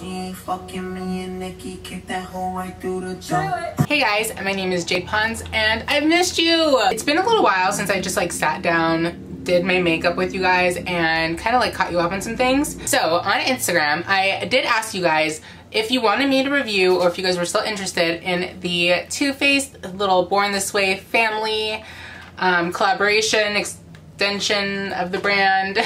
Hey guys, my name is Jade Ponce and I've missed you. It's been a little while since I just like sat down, did my makeup with you guys and kind of like caught you up on some things. So on Instagram, I did ask you guys if you wanted me to review or if you guys were still interested in the Too Faced little Born This Way family collaboration extension of the brand.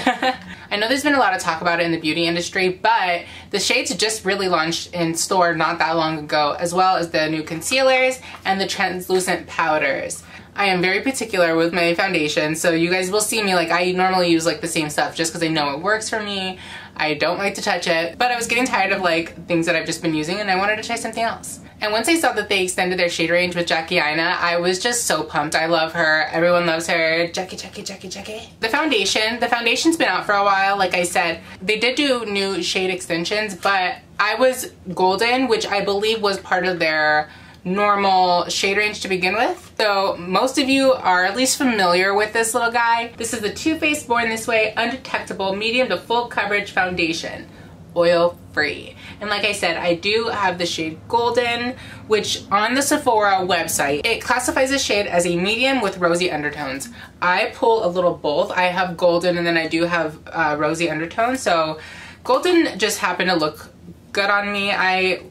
I know there's been a lot of talk about it in the beauty industry, but the shades just really launched in store not that long ago, as well as the new concealers and the translucent powders. I am very particular with my foundation, so you guys will see me like I normally use like the same stuff just because I know it works for me. I don't like to touch it, but I was getting tired of like things that I've just been using and I wanted to try something else. And once I saw that they extended their shade range with Aina, I was just so pumped. I love her. Everyone loves her. Jackie. The foundation's been out for a while. Like I said, they did do new shade extensions, but I was golden, which I believe was part of their normal shade range to begin with. So most of you are at least familiar with this little guy. This is the Too Faced Born This Way Undetectable Medium to Full Coverage Foundation. Oil free. And like I said, I do have the shade Golden, which on the Sephora website, it classifies the shade as a medium with rosy undertones. I pull a little both. I have Golden and then I do have rosy undertones. So Golden just happened to look good on me. I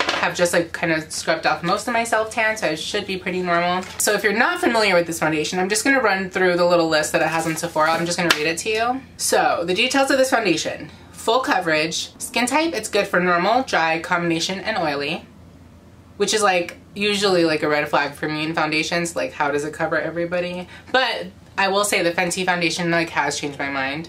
have just like kind of scrubbed off most of my self-tan, so it should be pretty normal. So if you're not familiar with this foundation, I'm just gonna run through the little list that it has on Sephora. I'm just gonna read it to you. So the details of this foundation. Full coverage, skin type, it's good for normal, dry, combination, and oily, which is like usually like a red flag for me in foundations, like how does it cover everybody? But I will say the Fenty foundation like has changed my mind.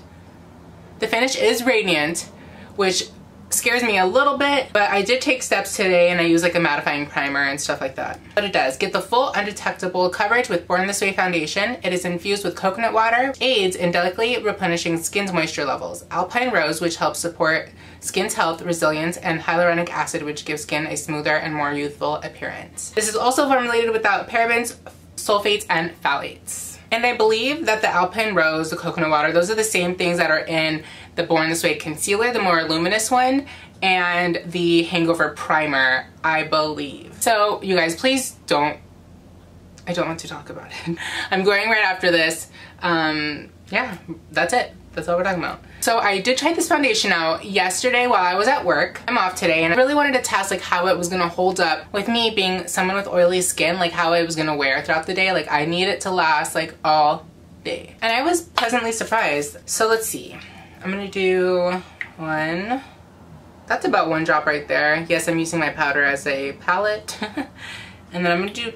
The finish is radiant, which scares me a little bit, but I did take steps today and I use like a mattifying primer and stuff like that. But it does get the full undetectable coverage with Born This Way foundation. It is infused with coconut water, aids in delicately replenishing skin's moisture levels. Alpine rose, which helps support skin's health, resilience, and hyaluronic acid, which gives skin a smoother and more youthful appearance. This is also formulated without parabens, sulfates, and phthalates. And I believe that the Alpine Rose, the coconut water, those are the same things that are in the Born This Way concealer, the more luminous one, and the Hangover primer, I believe. So you guys, please don't, I don't want to talk about it. I'm going right after this. Yeah, that's it. That's all we're talking about. So I did try this foundation out yesterday while I was at work. I'm off today and I really wanted to test like how it was gonna hold up with me being someone with oily skin, like how it was gonna wear throughout the day. Like I need it to last like all day. And I was pleasantly surprised. So let's see. I'm gonna do one. That's about one drop right there. Yes, I'm using my powder as a palette. And then I'm gonna do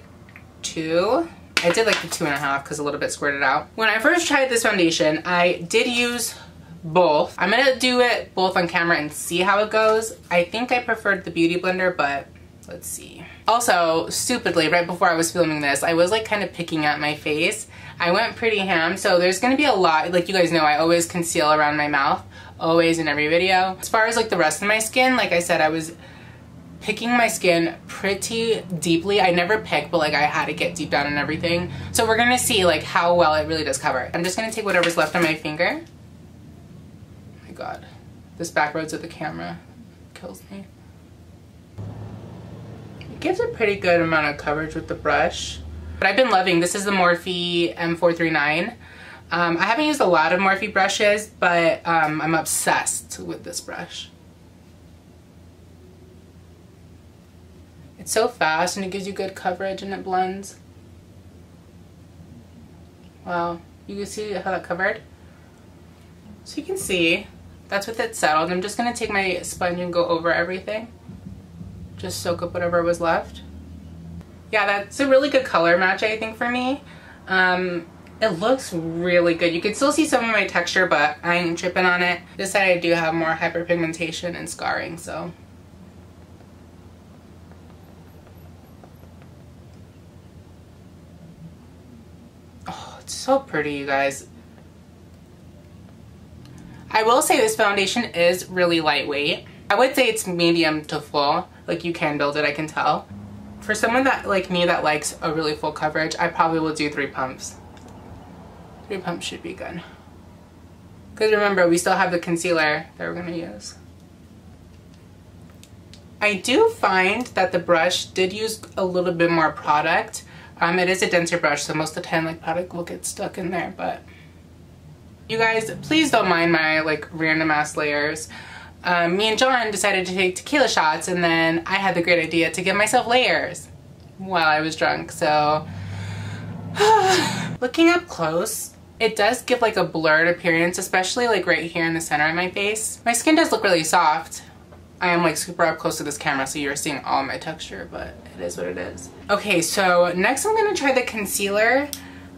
two. I did like the 2.5 because a little bit squirted out. When I first tried this foundation, I did use both. I'm gonna do it both on camera and see how it goes. I think I preferred the Beauty Blender, but let's see. Also, stupidly, right before I was filming this, I was like kind of picking at my face. I went pretty ham, so there's gonna be a lot, like you guys know, I always conceal around my mouth, always in every video. As far as like the rest of my skin, like I said, I was picking my skin pretty deeply. I never pick, but like I had to get deep down and everything. So we're gonna see like how well it really does cover. I'm just gonna take whatever's left on my finger. Oh my god, this back roads of the camera kills me. It gives a pretty good amount of coverage with the brush. But I've been loving, this is the Morphe M439. I haven't used a lot of Morphe brushes, but I'm obsessed with this brush. It's so fast and it gives you good coverage and it blends. Wow, you can see how that covered? So you can see, that's with it settled. I'm just gonna take my sponge and go over everything. Just soak up whatever was left. Yeah, that's a really good color match, I think, for me. It looks really good. You can still see some of my texture, but I ain't tripping on it. This side I do have more hyperpigmentation and scarring, so. So pretty, you guys. I will say this foundation is really lightweight. I would say it's medium to full. Like you can build it, I can tell. For someone that like me that likes a really full coverage, I probably will do 3 pumps. 3 pumps should be good. Because remember, we still have the concealer that we're gonna use. I do find that the brush did use a little bit more product. It is a denser brush, so most of the time like product will get stuck in there, but you guys, please don't mind my like random ass layers. Me and John decided to take tequila shots, and then I had the great idea to give myself layers while I was drunk, so looking up close, it does give like a blurred appearance, especially like right here in the center of my face. My skin does look really soft. I am like super up close to this camera, so you're seeing all my texture, but it is what it is. Okay, so next I'm gonna try the concealer.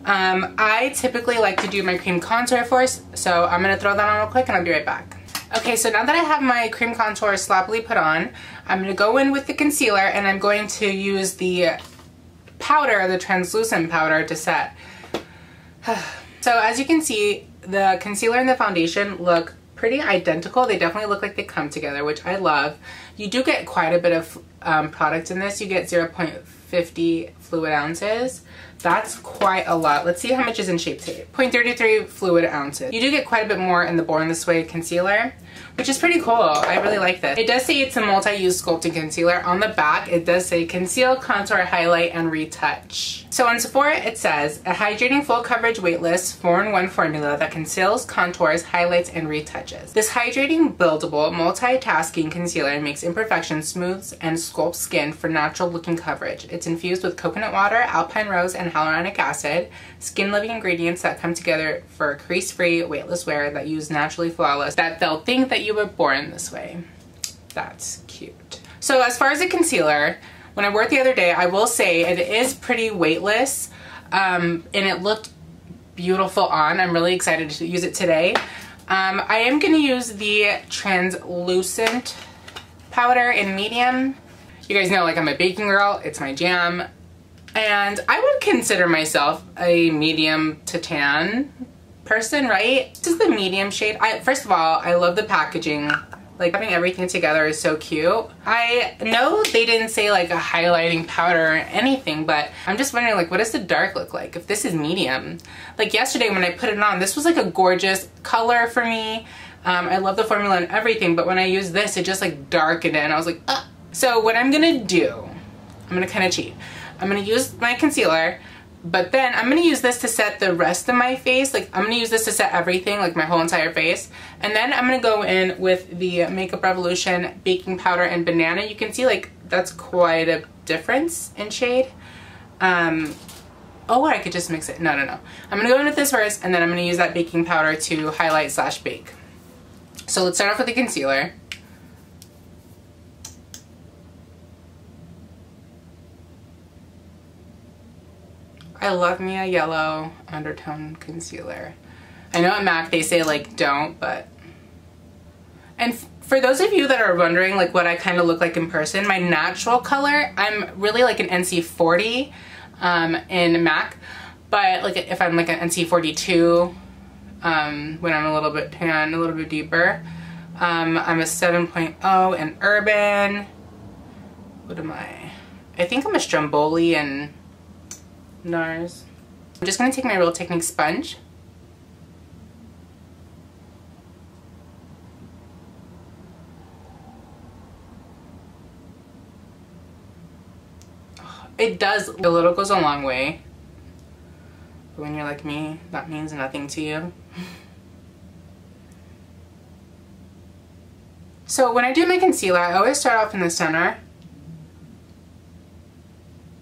I typically like to do my cream contour first, so I'm gonna throw that on real quick and I'll be right back. Okay, so now that I have my cream contour sloppily put on, I'm gonna go in with the concealer and I'm going to use the powder, the translucent powder, to set. So as you can see, the concealer and the foundation look pretty identical. They definitely look like they come together, which I love. You do get quite a bit of product in this. You get 0.50 fluid ounces. That's quite a lot. Let's see how much is in Shape Tape. 0.33 fluid ounces. You do get quite a bit more in the Born This Way concealer, which is pretty cool. I really like this. It does say it's a multi-use sculpting concealer. On the back, it does say conceal, contour, highlight, and retouch. So on Sephora, it says a hydrating full coverage weightless 4-in-1 formula that conceals, contours, highlights, and retouches. This hydrating, buildable, multitasking concealer makes imperfections, smooths, and sculpts skin for natural looking coverage. It's infused with coconut water, alpine rose, and hyaluronic acid, skin-loving ingredients that come together for crease-free, weightless wear that use naturally flawless, that they'll think that you were born this way. That's cute. So as far as the concealer, when I wore it the other day, I will say it is pretty weightless, and it looked beautiful on. I'm really excited to use it today. I am going to use the translucent powder in medium. You guys know, like, I'm a baking girl. It's my jam. And I would consider myself a medium to tan person, right? This is the medium shade. First of all, I love the packaging. Like, having everything together is so cute. I know they didn't say like a highlighting powder or anything, but I'm just wondering, like, what does the dark look like if this is medium? Like yesterday when I put it on, this was like a gorgeous color for me. I love the formula and everything, but when I used this, it just like darkened it and I was like, ugh. So what I'm gonna do, I'm gonna kind of cheat. I'm gonna use my concealer, but then I'm gonna use this to set the rest of my face. Like, I'm gonna use this to set everything, like my whole entire face. And then I'm gonna go in with the Makeup Revolution baking powder and banana. You can see like that's quite a difference in shade. Oh, I could just mix it. No. I'm gonna go in with this first, and then I'm gonna use that baking powder to highlight / bake. So let's start off with the concealer. I love me a yellow undertone concealer. I know at MAC they say like don't, but... And for those of you that are wondering like what I kind of look like in person, my natural color, I'm really like an NC40 in MAC, but like if I'm like an NC42 when I'm a little bit tan, a little bit deeper, I'm a 7.0 in Urban. What am I? I think I'm a Stromboli and NARS. I'm just going to take my Real Technique sponge. It does, a little goes a long way. But when you're like me, that means nothing to you. So when I do my concealer, I always start off in the center,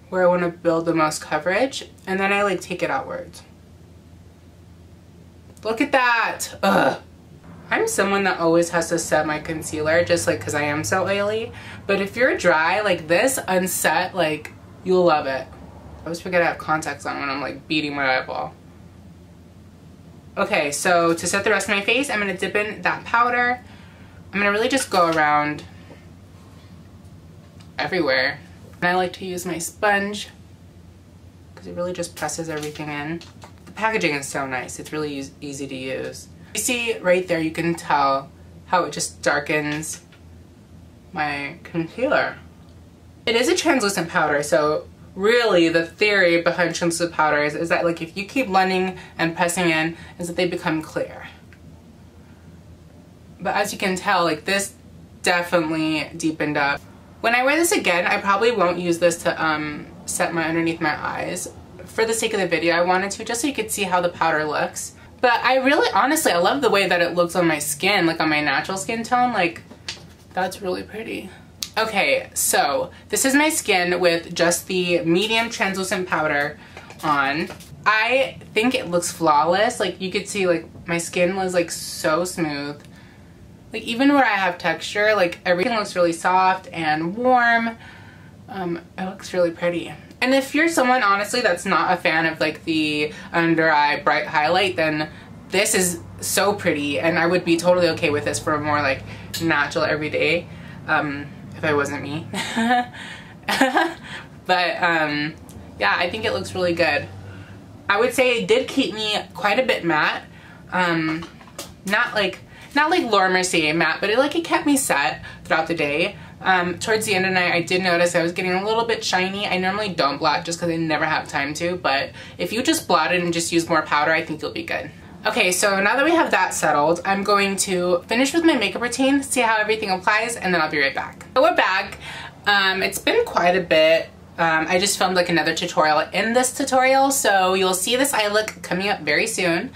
where I want to build the most coverage, and then I like take it outwards. Look at that! Ugh. I'm someone that always has to set my concealer just like because I am so oily, but if you're dry like this, unset, like you'll love it. I always forget I have contacts on when I'm like beating my eyeball. Okay, so to set the rest of my face, I'm going to dip in that powder. I'm going to really just go around everywhere. And I like to use my sponge because it really just presses everything in. The packaging is so nice. It's really easy to use. You see right there, you can tell how it just darkens my concealer. It is a translucent powder, so really the theory behind translucent powders is that like if you keep blending and pressing in, is that they become clear. But as you can tell, like this definitely deepened up When I wear this again, I probably won't use this to set my underneath my eyes. For the sake of the video, I wanted to, just so you could see how the powder looks. But I really, honestly, I love the way that it looks on my skin, like on my natural skin tone. Like, that's really pretty. Okay, so this is my skin with just the medium translucent powder on. I think it looks flawless. Like, you could see, like, my skin was, like, so smooth. Like, even where I have texture, like, everything looks really soft and warm. It looks really pretty. And if you're someone, honestly, that's not a fan of, like, the under eye bright highlight, then this is so pretty, and I would be totally okay with this for a more, like, natural everyday, if I wasn't me. But, yeah, I think it looks really good. I would say it did keep me quite a bit matte. Not like Laura Mercier matte, but it kept me set throughout the day. Towards the end of the night, I did notice I was getting a little bit shiny. I normally don't blot just because I never have time to, but if you just blot it and just use more powder, I think you'll be good. Okay, so now that we have that settled, I'm going to finish with my makeup routine, see how everything applies, and then I'll be right back. So we're back. It's been quite a bit. I just filmed like another tutorial in this tutorial, so you'll see this eye look coming up very soon.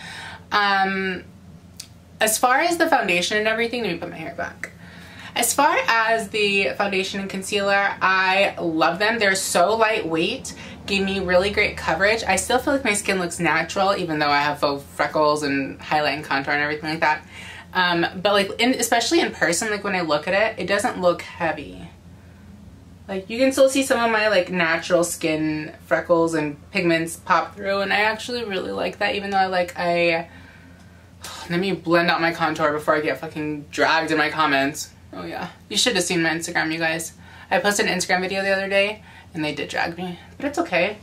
As far as the foundation and everything, let me put my hair back. As far as the foundation and concealer, I love them. They're so lightweight, give me really great coverage. I still feel like my skin looks natural, even though I have faux freckles and highlight and contour and everything like that. But like, especially in person, like when I look at it, it doesn't look heavy. Like, you can still see some of my like natural skin freckles and pigments pop through, and I actually really like that, even though let me blend out my contour before I get fucking dragged in my comments. Oh yeah, you should have seen my Instagram, you guys. I posted an Instagram video the other day and they did drag me, but it's okay.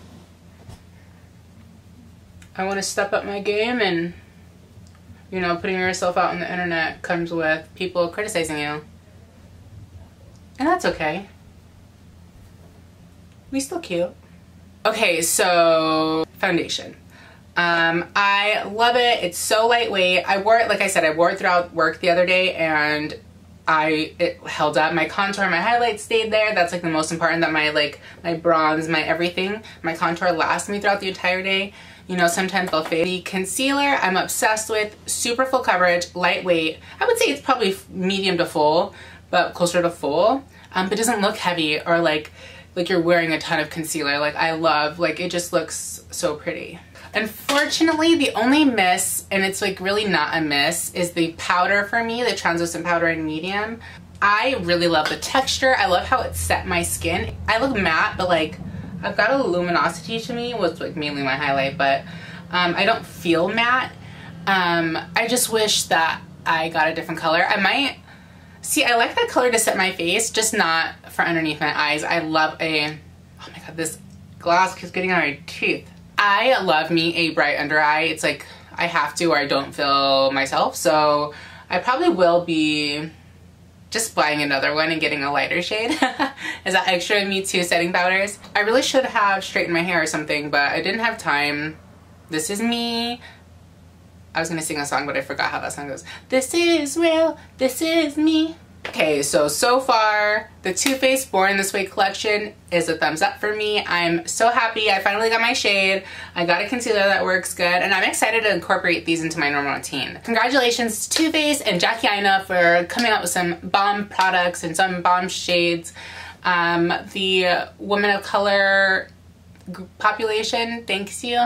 I want to step up my game, and you know, putting yourself out on the internet comes with people criticizing you. And that's okay. We still cute. Okay, so foundation. I love it. It's so lightweight. I wore it, like I said, I wore it throughout work the other day, and it held up. My contour, my highlight stayed there. That's like the most important, that my bronze, my everything, my contour lasts me throughout the entire day. You know, sometimes they'll fade. The concealer, I'm obsessed with. Super full coverage, lightweight. I would say it's probably medium to full, but closer to full. But it doesn't look heavy or like you're wearing a ton of concealer. Like, I love, like, it just looks so pretty. Unfortunately, the only miss, and it's like really not a miss, is the powder for me, the translucent powder in medium. I really love the texture. I love how it set my skin. I look matte, but like, I've got a luminosity to me, with like mainly my highlight, but I don't feel matte. I just wish that I got a different color. I like that color to set my face, just not for underneath my eyes. I love oh my god, this glass keeps getting on my teeth. I love me a bright under eye. It's like, I have to, or I don't feel myself. So I probably will be just buying another one and getting a lighter shade. Is that extra Me Too setting powders? I really should have straightened my hair or something, but I didn't have time. This is me. I was gonna sing a song, but I forgot how that song goes. This is real, this is me. Okay, so far, the Too Faced Born This Way collection is a thumbs up for me. I'm so happy. I finally got my shade. I got a concealer that works good, and I'm excited to incorporate these into my normal routine. Congratulations to Too Faced and Aina for coming out with some bomb products and some bomb shades. The women of color population, thanks you.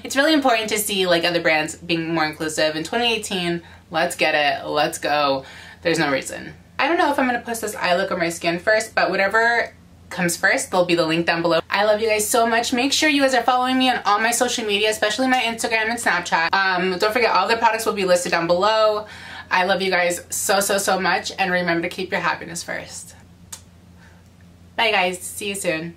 It's really important to see like other brands being more inclusive. In 2018, let's get it, let's go. There's no reason. I don't know if I'm gonna post this eye look on my skin first, but whatever comes first, there'll be the link down below. I love you guys so much. Make sure you guys are following me on all my social media, especially my Instagram and Snapchat. Don't forget, all the products will be listed down below. I love you guys so much, and remember to keep your happiness first. Bye guys, see you soon.